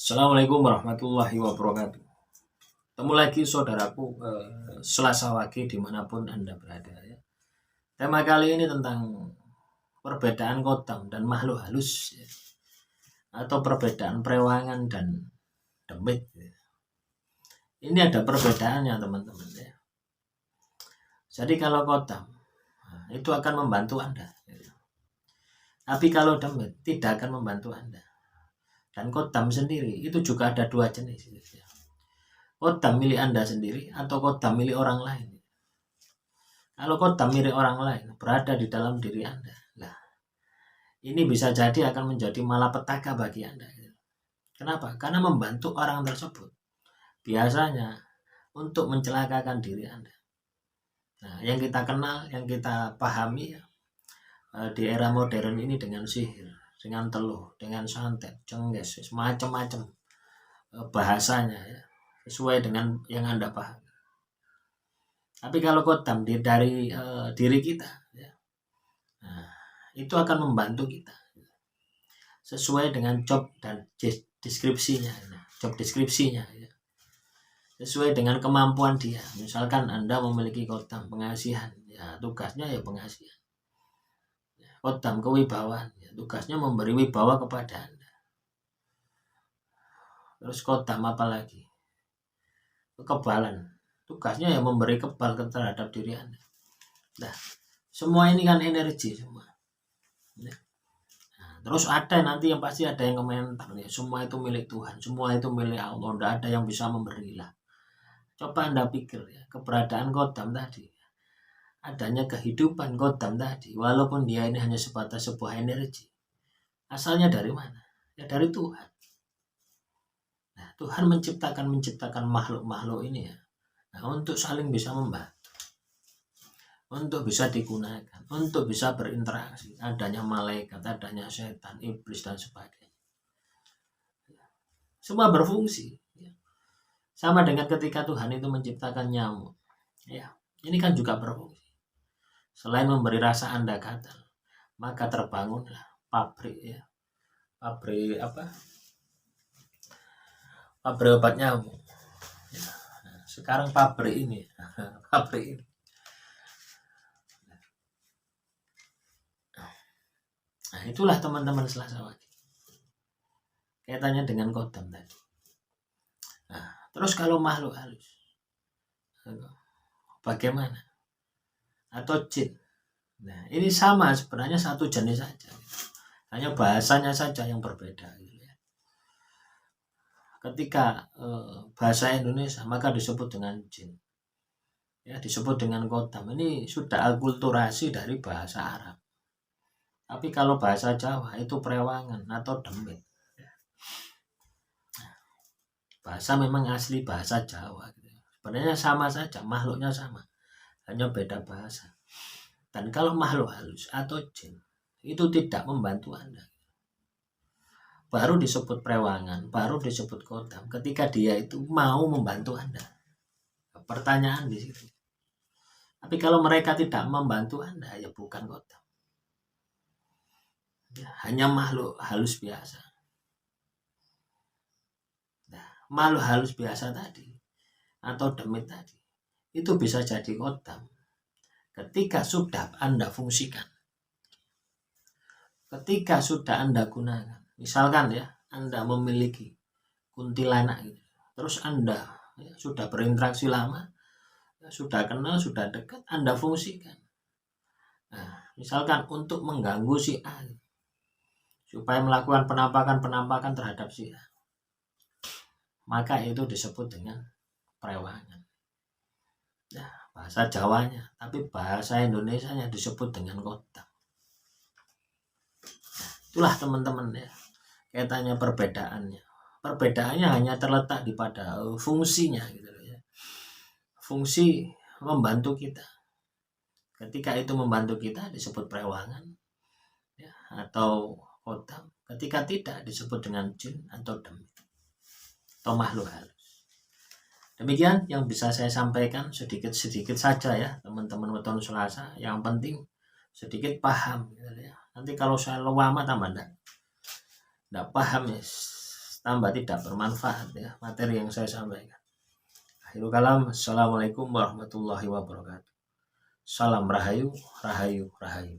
Assalamualaikum warahmatullahi wabarakatuh. Ketemu lagi saudaraku, Selasa Wage dimanapun Anda berada ya. Tema kali ini tentang perbedaan kodam dan makhluk halus ya. Atau perbedaan perewangan dan demit ya. Ini ada perbedaannya teman-teman ya. Jadi kalau kodam itu akan membantu Anda ya. Tapi kalau demit tidak akan membantu Anda. Dan kodam sendiri itu juga ada dua jenis ya. Kodam milik Anda sendiri atau kodam milik orang lain. Kalau kodam milik orang lain berada di dalam diri Anda, nah ini bisa jadi akan menjadi malapetaka bagi Anda. Kenapa? Karena membantu orang tersebut biasanya untuk mencelakakan diri Anda. Nah, yang kita kenal, yang kita pahami ya, di era modern ini dengan sihir, dengan teluh, dengan santet, cengges, macam-macam bahasanya ya, sesuai dengan yang Anda pahami. Tapi kalau kodam dari diri kita, ya, nah, itu akan membantu kita sesuai dengan job dan deskripsinya, job deskripsinya, ya. Sesuai dengan kemampuan dia. Misalkan Anda memiliki kodam pengasihan, ya tugasnya ya pengasihan. Kodam kewibawaan, ya, tugasnya memberi wibawa kepada Anda. Terus kodam apa lagi? Kekebalan, tugasnya ya memberi kebal terhadap diri Anda. Nah, semua ini kan energi semua. Ya. Nah, terus ada nanti yang pasti ada yang komentar ya, semua itu milik Tuhan, semua itu milik Allah, tidak ada yang bisa memberilah. Coba Anda pikir ya, keberadaan kodam tadi, adanya kehidupan kodam tadi, walaupun dia ini hanya sebatas sebuah energi, asalnya dari mana? Ya dari Tuhan. Nah, Tuhan menciptakan makhluk-makhluk ini ya, nah, untuk saling bisa membantu, untuk bisa digunakan, untuk bisa berinteraksi. Adanya malaikat, adanya setan, iblis dan sebagainya. Semua berfungsi. Ya. Sama dengan ketika Tuhan itu menciptakan nyamuk. Ya, ini kan juga berfungsi. Selain memberi rasa Anda gatal, maka terbangunlah pabrik ya. Pabrik apa? Pabrik obat nyamuk. Ya. Nah, sekarang pabrik ini, pabrik ini. Nah, itulah teman-teman Selasa Wage. Kaitannya dengan kodam tadi. Nah, terus kalau makhluk halus, bagaimana? Atau jin. Nah, ini sama sebenarnya satu jenis saja. Hanya bahasanya saja yang berbeda. Gitu ya. Ketika bahasa Indonesia maka disebut dengan jin. Ya, disebut dengan kodam. Ini sudah akulturasi dari bahasa Arab. Tapi kalau bahasa Jawa itu perewangan atau demit. Bahasa memang asli bahasa Jawa. Sebenarnya sama saja, makhluknya sama. Hanya beda bahasa. Dan kalau makhluk halus atau jin, itu tidak membantu Anda. Baru disebut perewangan, baru disebut kodam. Ketika dia itu mau membantu Anda. Pertanyaan di situ. Tapi kalau mereka tidak membantu Anda, ya bukan kodam. Ya, hanya makhluk halus biasa. Nah, makhluk halus biasa tadi atau demit tadi itu bisa jadi kodam ketika sudah Anda fungsikan, ketika sudah Anda gunakan. Misalkan ya, Anda memiliki kuntilanak gitu. Terus Anda ya, sudah berinteraksi lama, ya, sudah kenal, sudah dekat, Anda fungsikan. Nah, misalkan untuk mengganggu si A supaya melakukan penampakan terhadap si A, maka itu disebut dengan perewangan. Nah, bahasa Jawanya, tapi bahasa Indonesianya disebut dengan kodam. Nah, itulah teman-teman ya, kaitannya perbedaannya. Perbedaannya hanya terletak di pada fungsinya gitu ya. Fungsi membantu kita. Ketika itu membantu kita disebut perewangan ya, atau kodam. Ketika tidak disebut dengan jin atau demit atau makhluk halus. Demikian yang bisa saya sampaikan, sedikit-sedikit saja ya teman-teman weton Selasa. Yang penting sedikit paham gitu ya. Nanti kalau saya lama tambah enggak paham ya, tambah tidak bermanfaat ya materi yang saya sampaikan. Akhirul kalam, assalamualaikum warahmatullahi wabarakatuh. Salam rahayu, rahayu, rahayu.